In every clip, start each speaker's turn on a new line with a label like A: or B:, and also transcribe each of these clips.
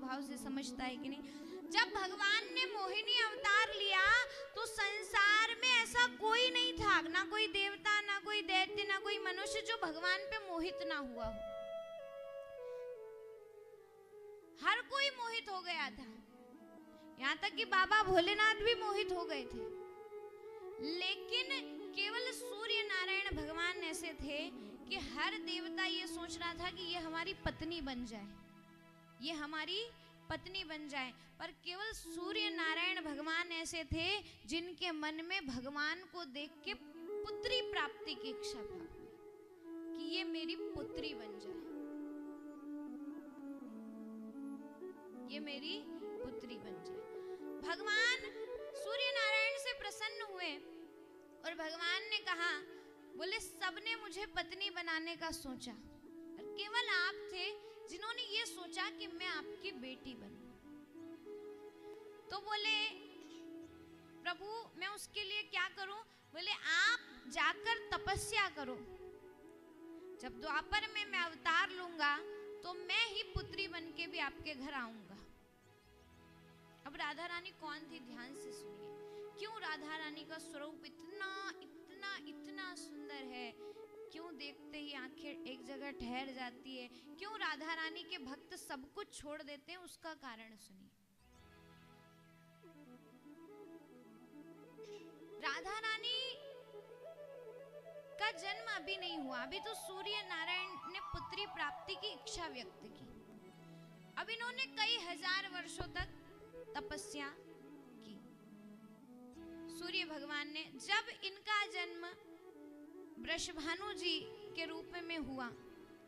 A: भाव से समझता है कि नहीं। जब भगवान ने मोहिनी अवतार लिया तो संसार में ऐसा कोई नहीं था, ना कोई देवता, ना कोई दैत्य, ना कोई मनुष्य जो भगवान पे मोहित ना हुआ हो। हर कोई मोहित हो गया था, यहाँ तक कि बाबा भोलेनाथ भी मोहित हो गए थे। लेकिन केवल सूर्य नारायण भगवान ऐसे थे कि हर देवता ये सोच रहा था कि ये हमारी पत्नी बन जाए, ये हमारी पत्नी बन जाए। पर केवल सूर्य नारायण भगवान ऐसे थे जिनके मन में भगवान को देख के पुत्री प्राप्ति की इच्छा था कि ये मेरी पुत्री बन जाए, ये मेरी पुत्री बन जाए। भगवान सूर्य नारायण से प्रसन्न हुए और भगवान ने कहा, बोले सबने मुझे पत्नी बनाने का सोचा, और केवल आप थे जिन्होंने ये सोचा कि मैं आपकी बेटी बनूं। तो बोले प्रभु मैं उसके लिए क्या करूं? बोले आप जाकर तपस्या करो, जब द्वापर में मैं अवतार लूंगा तो मैं ही पुत्री बन के भी आपके घर आऊंगा। अब राधा रानी कौन थी, ध्यान से सुनिए। क्यों राधा रानी का स्वरूप इतना इतना इतना सुंदर है, क्यों देखते ही आंखें एक जगह ठहर जाती है, क्यों राधा रानी के भक्त सब कुछ छोड़ देते हैं, उसका कारण सुनिए। राधा रानी का जन्म अभी नहीं हुआ, अभी तो सूर्य नारायण ने पुत्री प्राप्ति की इच्छा व्यक्त की। अब इन्होंने कई हजार वर्षों तक तपस्या की। सूर्य भगवान ने, जब इनका जन्म वृषभानु जी के रूप में हुआ,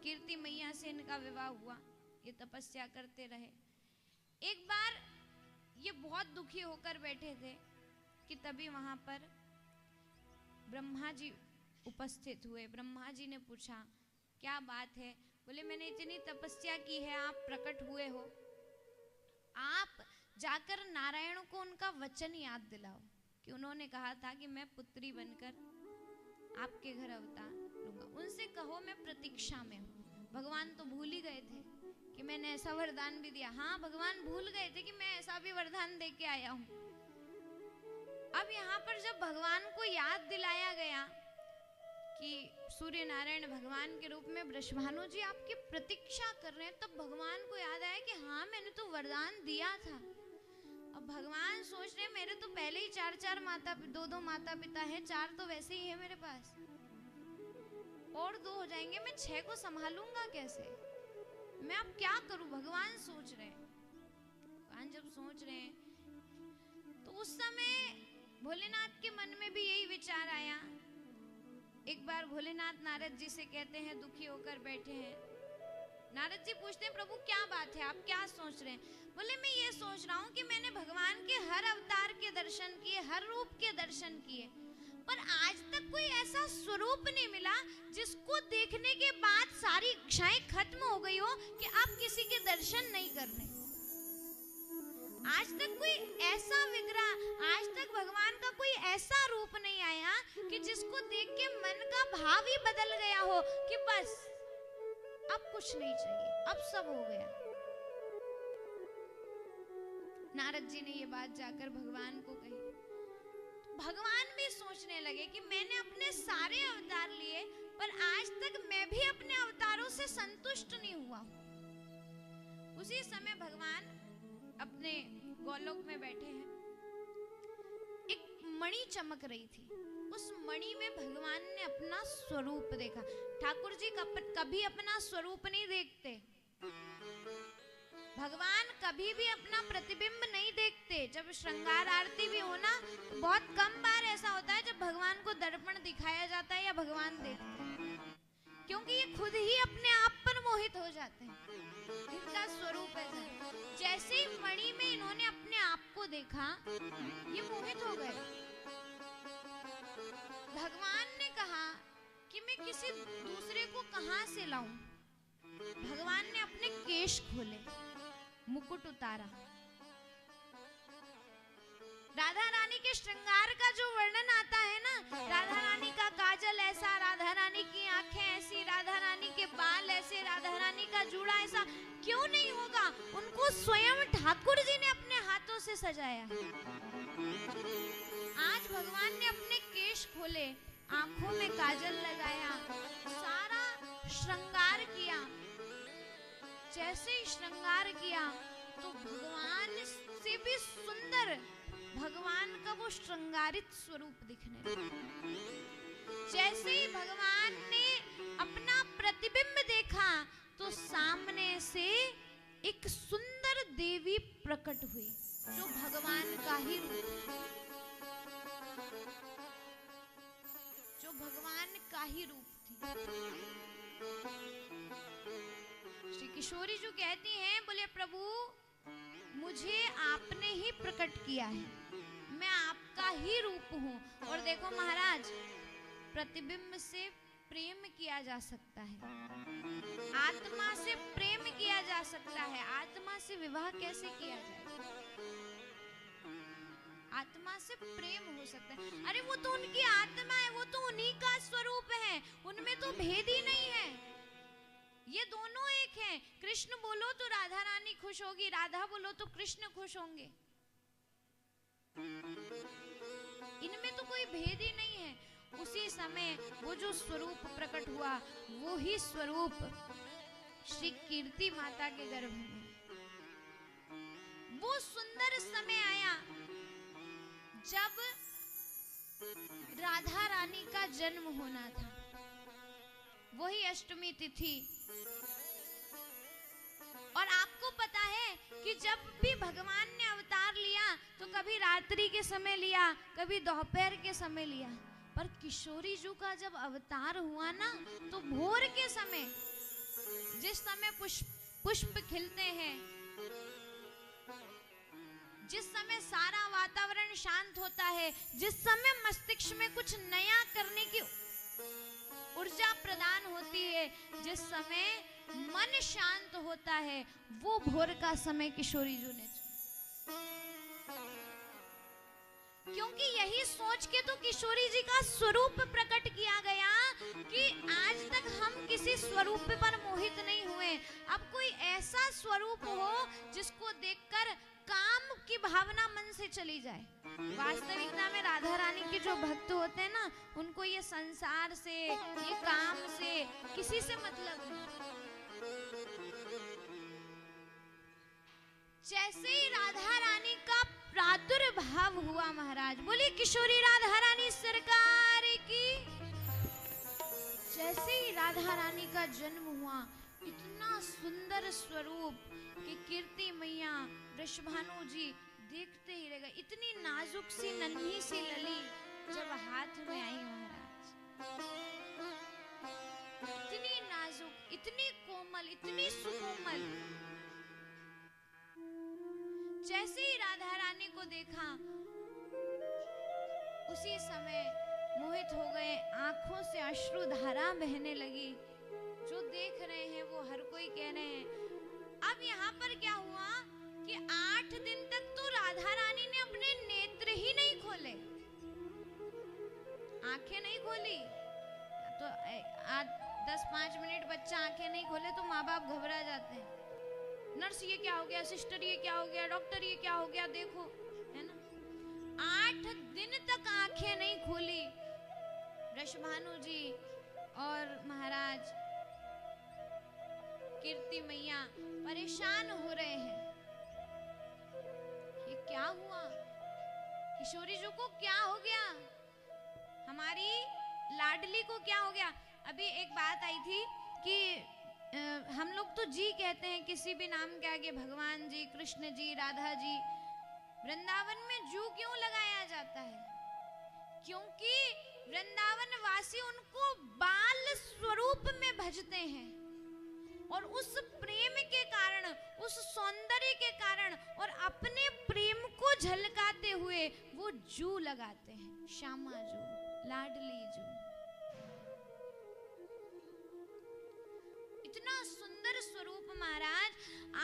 A: कीर्ति मैया से इनका विवाह हुआ, ये तपस्या करते रहे। एक बार ये बहुत दुखी होकर बैठे थे कि तभी वहां पर ब्रह्मा जी उपस्थित हुए। ब्रह्मा जी ने पूछा क्या बात है? बोले मैंने इतनी तपस्या की है, आप प्रकट हुए हो, आप जाकर नारायण को उनका वचन याद दिलाओ कि उन्होंने कहा था कि मैं पुत्री बनकर आपके घर अवतार लूंगा। उनसे कहो मैं प्रतीक्षा में हूँ। भगवान तो भूल ही गए थे कि मैंने ऐसा वरदान भी दिया। हाँ, भगवान भूल गए थे कि मैं ऐसा भी वरदान दे के आया हूँ। अब यहाँ पर जब भगवान को याद दिलाया गया कि सूर्य नारायण भगवान के रूप में वृषभानु जी आपकी प्रतीक्षा कर रहे हैं, तब भगवान को याद आया कि हाँ मैंने तो वरदान दिया था। अब भगवान सोच रहे मेरे तो पहले ही दो माता पिता हैं, 4 तो वैसे ही है मेरे पास, और 2 हो जाएंगे, मैं 6 को संभालूंगा कैसे, मैं अब क्या करूं? भगवान सोच रहे हैं। भगवान जब सोच रहे हैं तो उस समय भोलेनाथ के मन में भी यही विचार आया। एक बार भोलेनाथ नारद जी से कहते हैं, दुखी होकर बैठे हैं। नारद जी पूछते हैं प्रभु क्या बात है, आप क्या सोच रहे हैं? बोले मैं ये सोच रहा हूँ कि मैंने भगवान के हर अवतार के दर्शन किए, हर रूप के दर्शन किए, पर आज तक कोई ऐसा स्वरूप नहीं मिला जिसको देखने के बाद सारी इच्छाएं खत्म हो गई हो कि आप किसी के दर्शन नहीं कर रहे। आज तक कोई ऐसा विग्रह, आज तक भगवान का कोई ऐसा रूप नहीं आया कि जिसको देख के मन का भाव ही बदल गया हो कि बस अब कुछ नहीं चाहिए, अब सब हो गया। नारद जी ने ये बात जाकर भगवान को कही। भगवान भी सोचने लगे कि मैंने अपने सारे अवतार लिए, पर आज तक मैं भी अपने अवतारों से संतुष्ट नहीं हुआ। उसी समय भगवान अपने गोलोक में बैठे हैं, एक मणि चमक रही थी। उस मणि में भगवान ने अपना स्वरूप देखा। ठाकुर जी कभी अपना स्वरूप नहीं देखते, भगवान कभी भी अपना प्रतिबिंब नहीं देखते। जब श्रृंगार आरती भी हो ना, तो बहुत कम बार ऐसा होता है जब भगवान को दर्पण दिखाया जाता है या भगवान देखते हैं, क्योंकि ये खुद ही अपने आप पर मोहित हो जाते हैं। इनका स्वरूप ऐसा है। जैसे ही मणि में इन्होंने अपने आप को देखा, ये मोहित हो गए। भगवान ने कहा कि मैं किसी दूसरे को कहां से लाऊं? भगवान ने अपने केश खोले, मुकुट उतारा। राधा रानी के श्रृंगार का जो वर्णन आता है ना, राधा रानी का काजल ऐसा, राधा रानी की आंखें ऐसी, राधा रानी के बाल ऐसे, राधा रानी का जूड़ा ऐसा, क्यों नहीं होगा? उनको स्वयं ठाकुर जी ने अपने हाथों से सजाया है। आज भगवान ने अपने केश खोले, आंखों में काजल लगाया, सारा श्रृंगार किया। जैसे ही श्रृंगार किया तो भगवान से भी सुंदर भगवान का वो श्रृंगारित स्वरूप दिखने लगा। जैसे ही भगवान ने अपना प्रतिबिंब देखा तो सामने से एक सुंदर देवी प्रकट हुई जो भगवान का ही रूप, जो भगवान का ही रूप थी। श्री किशोरी जो कहती हैं, बोले प्रभु मुझे आपने ही प्रकट किया है, मैं आपका ही रूप हूँ। और देखो महाराज, प्रतिबिंब से प्रेम किया जा सकता है, आत्मा से प्रेम किया जा सकता है, आत्मा से विवाह कैसे किया जाए? आत्मा से प्रेम हो सकता है। अरे वो तो उनकी आत्मा है, वो तो उन्हीं का स्वरूप है, उनमें तो भेद ही नहीं है, ये दोनों एक हैं। कृष्ण बोलो तो राधा रानी खुश होगी, राधा बोलो तो कृष्ण खुश होंगे, इनमें तो कोई भेद ही नहीं है। उसी समय वो जो स्वरूप प्रकट हुआ, वो ही स्वरूप श्री कीर्ति माता के गर्भ में, वो सुंदर समय आया जब राधा रानी का जन्म होना था। वही अष्टमी तिथि। और आपको पता है कि जब भी भगवान ने अवतार लिया तो कभी रात्रि के समय लिया, कभी दोपहर के समय लिया, पर किशोरी जी का जब अवतार हुआ ना तो भोर के समय, जिस समय पुष्प खिलते हैं, जिस समय सारा वातावरण शांत होता है, जिस समय मस्तिष्क में कुछ नया करने की ऊर्जा प्रदान होती है, जिस समय मन शांत होता है, वो भोर का समय किशोरी जी ने, क्योंकि यही सोच के तो किशोरी जी का स्वरूप प्रकट किया गया कि आज तक हम किसी स्वरूप पर मोहित नहीं हुए। अब कोई ऐसा स्वरूप हो जिसको देखकर काम की भावना मन से चली जाए। वास्तविकता में राधा रानी के जो भक्त होते हैं ना, उनको ये संसार से, ये काम से, किसी से मतलब नहीं। जैसे ही राधा रानी का प्रादुर्भाव हुआ महाराज, बोलिए किशोरी राधा रानी सरकार की। जैसे ही राधा रानी का जन्म हुआ, इतना सुंदर स्वरूप कि कीर्ति मैया, वृषभानु जी देखते ही रह गए। इतनी नाजुक सी नन्ही सी लली जब हाथ में आई महाराज, इतनी नाजुक, इतनी कोमल, इतनी सुकोमल। जैसे ही राधा रानी को देखा, उसी समय मोहित हो गए, आंखों से अश्रुधारा बहने लगी। जो देख रहे हैं वो हर कोई कह रहे हैं। अब यहाँ पर क्या हुआ कि 8 दिन तक तो राधा रानी ने अपने नेत्र ही नहीं खोले, आंखें नहीं खोली। तो 10-5 मिनट बच्चा आंखें नहीं खोले तो माँ बाप घबरा जाते हैं, नर्स ये क्या हो गया, सिस्टर ये क्या हो गया, डॉक्टर ये क्या हो गया, देखो, है ना। 8 दिन तक आंखें नहीं खोली वृषभानु जी और महाराज कीर्ति मैया परेशान हो रहे हैं। ये क्या हुआ, किशोरी जी को क्या हो गया, हमारी लाडली को क्या हो गया। अभी एक बात आई थी कि हम लोग तो जी कहते हैं किसी भी नाम के आगे, भगवान जी, कृष्ण जी, राधा जी। वृंदावन में जू क्यों लगाया जाता है? क्योंकि वृंदावन वासी उनको बाल स्वरूप में भजते हैं, और उस प्रेम के कारण, उस सौंदर्य के कारण और अपने प्रेम को झलकाते हुए वो जू लगाते हैं, श्यामा जू, लाडली जू। इतना सुंदर स्वरूप महाराज,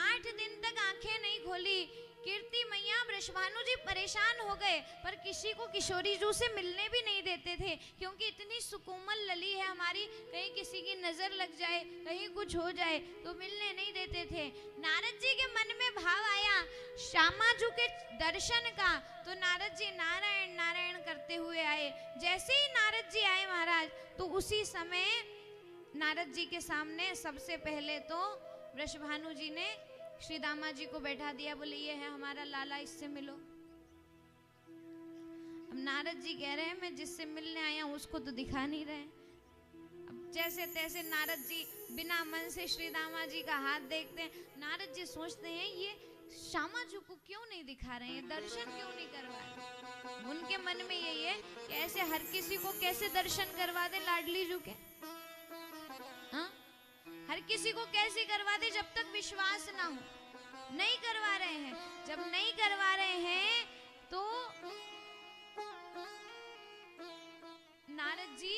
A: 8 दिन तक आंखें नहीं खोली। कीर्ति मैया, वृषभानु जी परेशान हो गए, पर किसी को किशोरी जू से मिलने भी नहीं देते थे, क्योंकि इतनी सुकोमल लली है हमारी, कहीं किसी की नजर लग जाए, कहीं कुछ हो जाए तो मिलने नहीं देते थे। नारद जी के मन में भाव आया, श्यामाजू के दर्शन का, तो नारद जी नारायण नारायण करते हुए आए। जैसे ही नारद जी आए महाराज, तो उसी समय नारद जी के सामने सबसे पहले तो वृषभानु जी ने श्री दामा जी को बैठा दिया। बोले ये है हमारा लाला, इससे मिलो। अब नारद जी कह रहे हैं मैं जिससे मिलने आया हूं उसको तो दिखा नहीं रहे। अब जैसे तैसे नारद जी बिना मन से श्री दामा जी का हाथ देखते हैं। नारद जी सोचते हैं ये श्यामा जी को क्यों नहीं दिखा रहे हैं, दर्शन क्यों नहीं करवा रहे। उनके मन में यही है कि ऐसे हर किसी को कैसे दर्शन करवा दे लाडली जू के, हाँ? हर किसी को कैसे करवा दे जब तक विश्वास ना हो। नहीं करवा रहे हैं, जब नहीं करवा रहे हैं तो नारद जी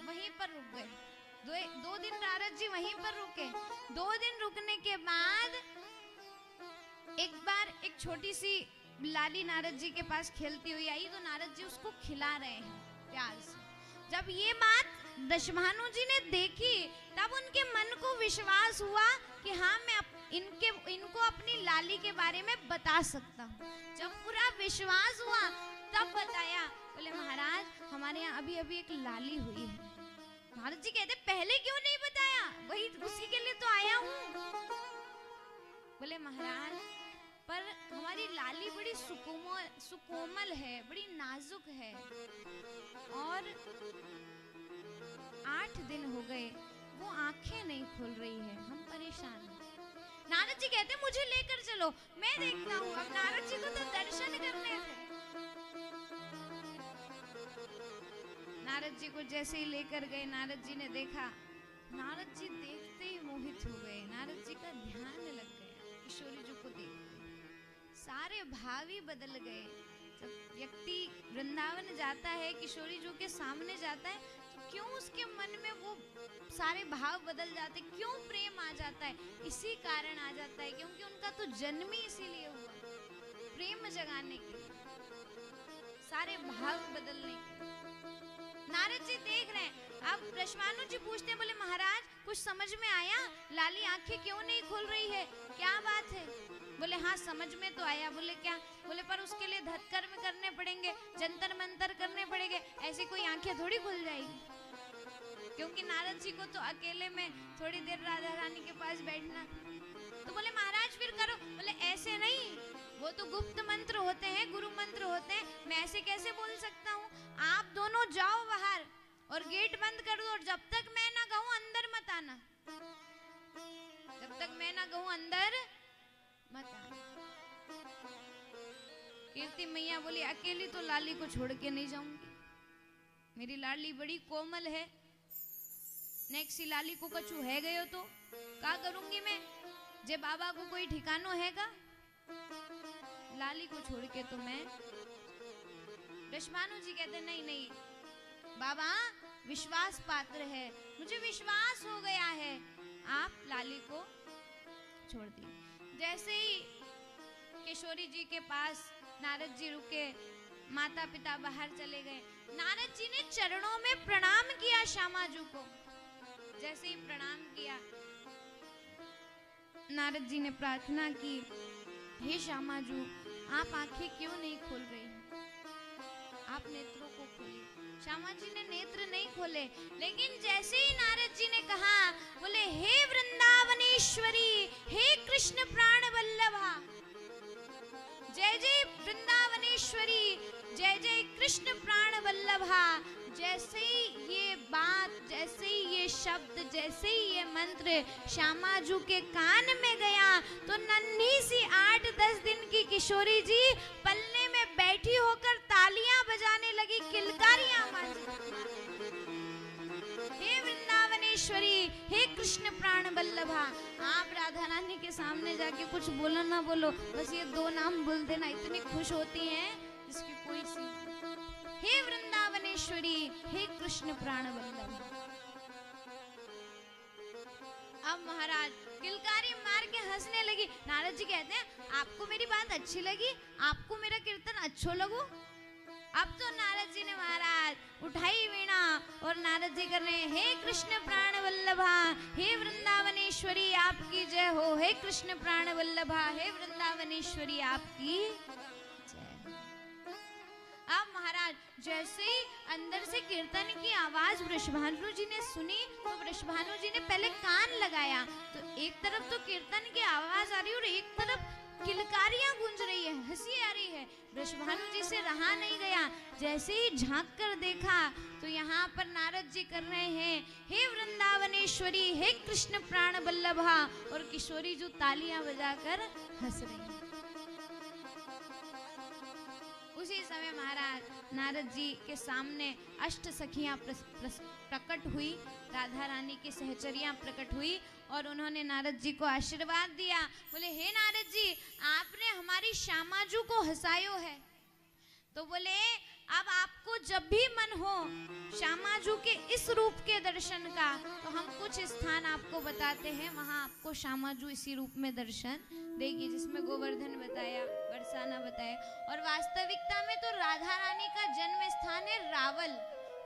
A: वहीं पर रुक गए। दो दिन नारद जी वहीं पर रुके। 2 दिन रुकने के बाद एक बार एक छोटी सी लाली नारद जी के पास खेलती हुई आई, तो नारद जी उसको खिला रहे हैं प्यार से। जब ये बात वृषभानु जी ने देखी, तब उनके मन को विश्वास हुआ कि हाँ मैं इनको अपनी लाली के बारे में बता सकता हूँ। जब पूरा विश्वास हुआ तब बताया। बोले महाराज हमारे यहाँ अभी अभी एक लाली हुई है। नारद जी कहते पहले क्यों नहीं बताया, वही उसी के लिए तो आया हूँ। बोले महाराज पर हमारी लाली बड़ी सुकोमल है, बड़ी नाजुक है, और 8 दिन हो गए वो आंखें नहीं खुल रही है, हम परेशान हैं। नारद जी कहते मुझे लेकर चलो, मैं देखता हूँ। अब नारद जी को तो दर्शन करने थे। नारद जी को जैसे ही लेकर गए, नारद जी ने देखा, नारद जी देखते ही मोहित हो गए। नारद जी का ध्यान लग गया किशोरी जी को देख, सारे भाव ही बदल गए। जब व्यक्ति वृंदावन जाता है, किशोरी जी के सामने जाता है, तो क्यों उसके मन में वो सारे भाव बदल जाते, क्यों प्रेम आ जाता है? इसी कारण आ जाता है क्योंकि उनका तो जन्म ही इसीलिए हुआ, प्रेम जगाने के लिए, सारे भाव बदलने के लिए। नारद जी देख रहे हैं। अब वृषभानु जी पूछते हैं, बोले महाराज कुछ समझ में आया, लाली आंखें क्यों नहीं खुल रही है, क्या बात है? बोले हाँ समझ में तो आया। बोले क्या? बोले पर उसके लिए धत्कर्म करने पड़ेंगे, जंतर मंतर करने पड़ेंगे, ऐसी कोई आंखें थोड़ी खुल जाएगी। क्योंकि नारद जी को तो अकेले में थोड़ी देर राधा रानी के पास बैठना। तो बोले महाराज फिर करो। बोले ऐसे नहीं, वो तो गुप्त मंत्र होते हैं, गुरु मंत्र होते हैं, मैं ऐसे कैसे बोल सकता हूँ। आप दोनों जाओ बाहर और गेट बंद कर दो, और जब तक मैं ना कहूँ अंदर मत आना, जब तक मैं ना कहूँ अंदर मत आना। कीर्ति मैया बोली अकेली तो लाली को छोड़ के नहीं जाऊंगी, मेरी लाली बड़ी कोमल है, नेक्सी लाली को कछु है गयो तो क्या करूंगी मैं, जे बाबा को कोई ठिकानो हैगा, लाली को छोड़ के तो मैं। वृषभानु जी कहते नहीं नहीं बाबा विश्वास पात्र है, मुझे विश्वास हो गया है, आप लाली को छोड़ दी। जैसे ही किशोरी जी के पास नारद जी रुके, माता पिता बाहर चले गए, नारद जी ने चरणों में प्रणाम किया श्यामाजू को। जैसे ही प्रणाम किया, नारद जी ने प्रार्थना की, हे श्यामाजू आप आंखें क्यों नहीं खोल रही, आप नेत्रों को खोलिए। श्यामा जी ने नेत्र नहीं खोले, लेकिन जैसे ही नारद जी ने कहा, बोले हे वृंदावनेश्वरी, हे कृष्ण प्राण वल्लभा, जय जय वृंदावनेश्वरी, जय जय कृष्ण प्राण वल्लभा। जैसे ही ये बात, जैसे ही ये शब्द, जैसे ही ये मंत्र श्यामाजू के कान में गया, तो नन्ही सी 8-10 दिन की किशोरी जी पल्ले में बैठी होकर तालियां बजाने लगी, किलकारियां मारने। हे वृंदावनेश्वरी, हे कृष्ण प्राण वल्लभा। आप राधा रानी के सामने जाके कुछ बोलो ना बोलो, बस ये 2 नाम बोल देना, इतनी खुश होती हैं जिसकी कोई सीमा। हे वृंदावनेश्वरी, हे कृष्ण प्राण वल्लभा। अब महाराज किलकारी मार के हंसने लगी। नारद जी कहते हैं आपको मेरी बात अच्छी लगी, आपको मेरा कीर्तन अच्छो लगो। अब तो नारद जी ने महाराज उठाई वीणा और नारद जी कर रहे हैं, हे कृष्ण प्राण वल्लभा, हे वृंदावनेश्वरी आपकी जय हो, हे कृष्ण प्राण वल्लभा, हे वृंदावनेश्वरी आपकी जय। अब महाराज जैसे ही अंदर से कीर्तन की आवाज वृषभानु जी ने सुनी तो वृषभानु जी ने पहले कान लगाया, तो एक तरफ तो कीर्तन की आवाज आ रही है और एक तरफ किलकारियां गूंज रही है, हंसी आ रही है। वृषभानु जी से रहा नहीं गया, जैसे ही झांक कर देखा तो यहाँ पर नारद जी कर रहे हैं, हे वृंदावनेश्वरी, हे कृष्ण प्राण वल्लभा, और किशोरी जो तालियां बजाकर हंस रही है। उसी समय महाराज नारद जी के सामने अष्ट सखियां प्रकट हुई, राधा रानी की सहचरियां प्रकट हुई और उन्होंने नारद जी को आशीर्वाद दिया। बोले, हे नारद जी, आपने हमारी श्यामाजू को हंसायो है, तो बोले अब आपको जब भी मन हो श्यामाजू के इस रूप के दर्शन का, तो हम कुछ स्थान आपको बताते हैं, वहां आपको श्यामाजू इसी रूप में दर्शन देगी, जिसमें गोवर्धन बताया, बरसाना बताया। और वास्तविकता में तो राधा रानी का जन्म स्थान है रावल,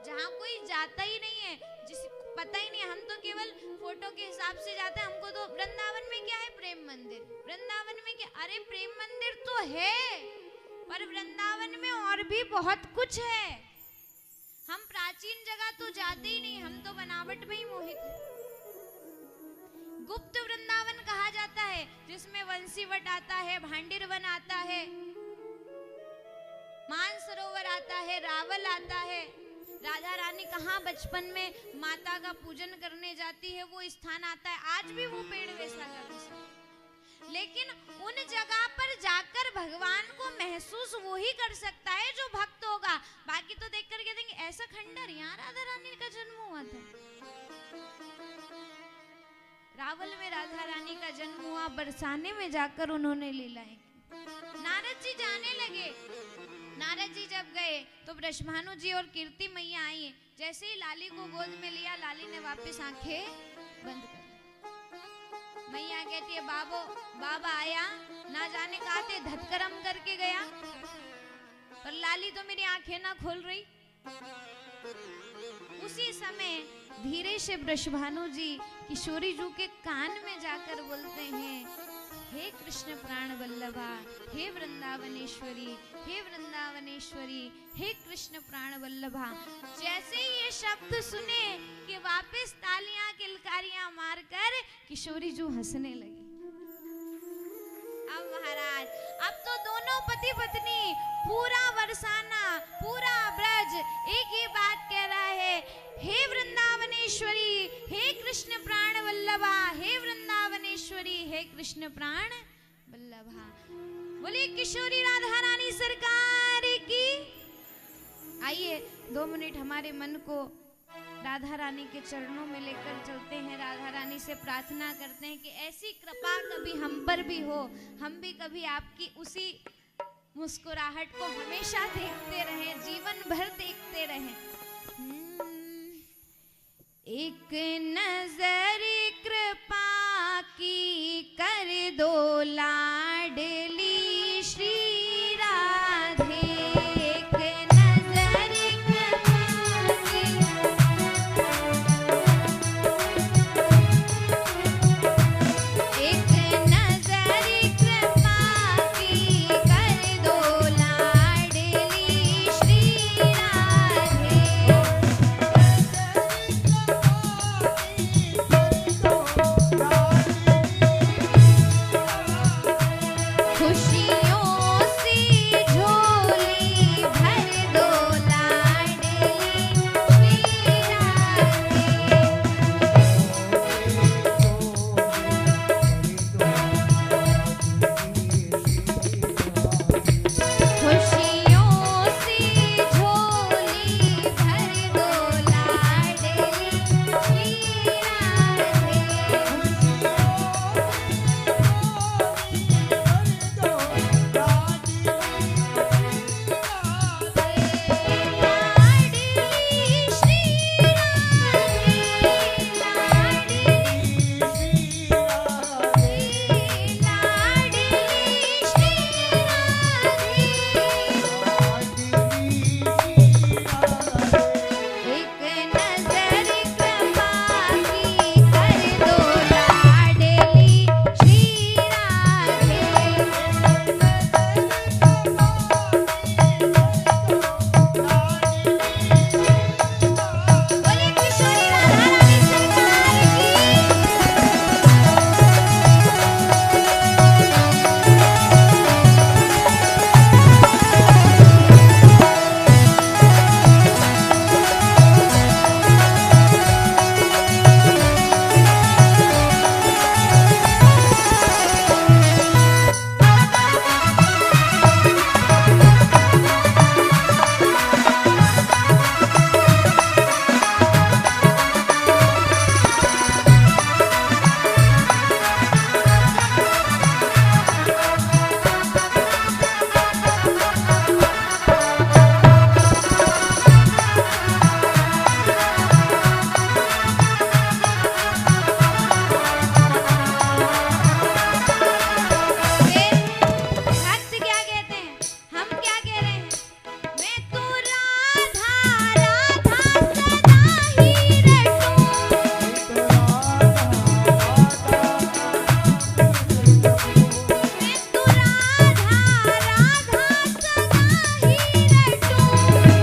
A: जहाँ कोई जाता ही नहीं है, जिसको पता ही नहीं, हम तो केवल फोटो के हिसाब से जाते हैं। हमको तो वृंदावन में क्या है, प्रेम मंदिर, वृंदावन में क्या, अरे प्रेम मंदिर तो है पर वृंदावन में और भी बहुत कुछ है। हम प्राचीन जगह तो जाते ही नहीं, हम तो बनावट में ही मोहित हैं। गुप्त वृंदावन कहा जाता है, जिसमें वंशीवट आता है, भांडिर वन आता है, मानसरोवर आता है, रावल आता है। राधा रानी कहाँ बचपन में माता का पूजन करने जाती है, वो स्थान आता है, आज भी वो पेड़ वैसा का वैसा। लेकिन उन जगह पर जाकर भगवान को महसूस वो ही कर सकता है जो भक्त होगा। बाकी तो देख कर कहते हैं ऐसा खंडर, यहाँ राधा रानी का जन्म हुआ था। रावल में राधा रानी का जन्म हुआ, बरसाने में जाकर उन्होंने लीलाएं की। नारद जी जाने लगे। नारद जी जब गए तो वृषभानु जी और कीर्ति मैया आई। जैसे ही लाली को गोद में लिया, लाली ने वापस आंखें बंद कर। मैया कहती है, बाबा आया, ना जाने कहा थे धतकरम करके गया, पर लाली तो मेरी आंखें ना खोल रही। उसी समय धीरे से वृषभानु जी किशोरी जी के कान में जाकर बोलते हैं, हे कृष्ण प्राण वल्लभा, हे वृंदावनेश्वरी, हे वृंदावनेश्वरी, हे कृष्ण प्राण वल्लभा। जैसे ही ये शब्द सुने कि वापस तालियां किलकारियां मारकर किशोरी जी हंसने लगी। अब महाराज, अब तो दोनों पति पत्नी, पूरा बरसाना, पूरा ब्रज एक ही बात कह रहा है, हे वृंदावनेश्वरी, हे कृष्ण प्राण वल्लभा, हे वृंदावनेश्वरी, हे कृष्ण प्राण वल्लभा। बोले किशोरी राधा रानी सरकार की। आइए 2 मिनट हमारे मन को राधा रानी के चरणों में लेकर चलते हैं। राधा रानी से प्रार्थना करते हैं कि ऐसी कृपा कभी हम पर भी हो, हम भी कभी आपकी उसी मुस्कुराहट को हमेशा देखते रहें, जीवन भर देखते रहें। एक नजर कृपा की कर दो लाड